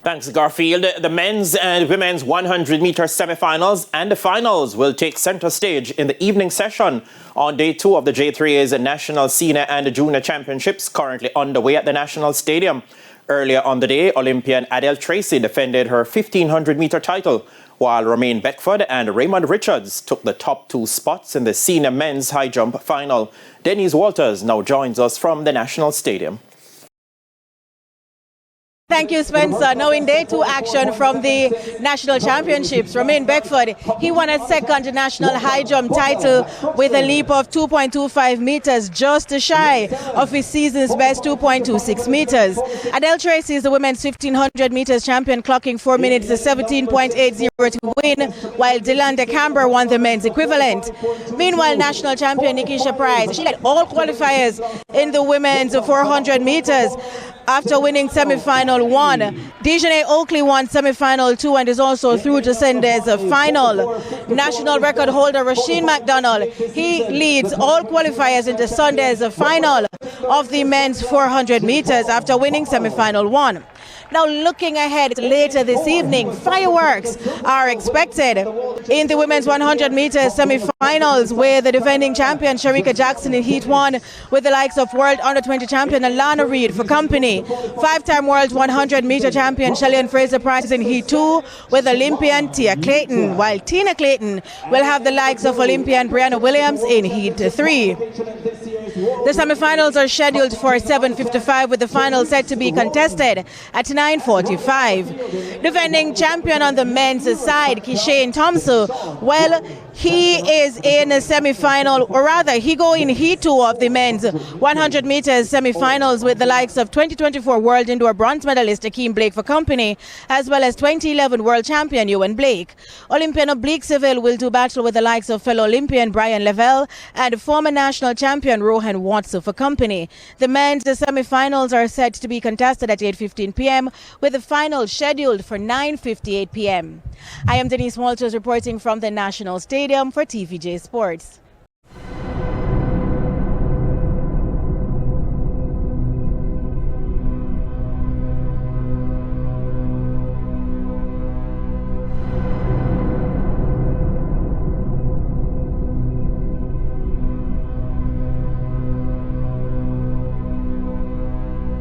Thanks, Garfield. The men's and women's 100-meter semi-finals and the finals will take center stage in the evening session on day 2 of the J3A's National Senior and Junior Championships currently underway at the National Stadium. Earlier on the day, Olympian Adele Tracy defended her 1,500-meter title, while Romain Beckford and Raymond Richards took the top 2 spots in the senior men's high jump final. Denise Walters now joins us from the National Stadium. Thank you, Spencer. Now in day 2 action from the National Championships, Romain Beckford, he won a second national high jump title with a leap of 2.25 meters, just shy of his season's best 2.26 meters. Adele Tracy is the women's 1,500 meters champion, clocking 4 minutes 17.80 to win, while Dylan de Camber won the men's equivalent. Meanwhile, national champion Nikisha Price, she led all qualifiers in the women's 400 meters. After winning semi-final 1, Dejanay Oakley won semi-final 2 and is also through to Sunday's final. National record holder Rasheen McDonald, he leads all qualifiers into Sunday's final of the men's 400 meters after winning semi-final 1. Now looking ahead later this evening, fireworks are expected in the women's 100 meters semi-finals, where the defending champion Sharika Jackson in Heat 1 with the likes of World Under-20 champion Alana Reid for company. 5-time World 100-meter champion Shelly-Ann Fraser-Price in Heat 2 with Olympian Tia Clayton, while Tina Clayton will have the likes of Olympian Brianna Williams in Heat 3. The semi-finals are scheduled for 7:55 with the final set to be contested at 9:45. Defending champion on the men's side, Kishane Thompson, well, he is in a semi-final, or rather, he go in Heat 2 of the men's 100 meters semi-finals with the likes of 2024 World Indoor bronze medalist Akeem Blake for company, as well as 2011 World champion Ewan Blake. Olympian Oblique Seville will do battle with the likes of fellow Olympian Brian Lavelle and former national champion Rohan Watson for company. The men's semi-finals are set to be contested at 8:15 p.m. with the final scheduled for 9:58 p.m. I am Denise Walters reporting from the National Stadium for TVJ Sports.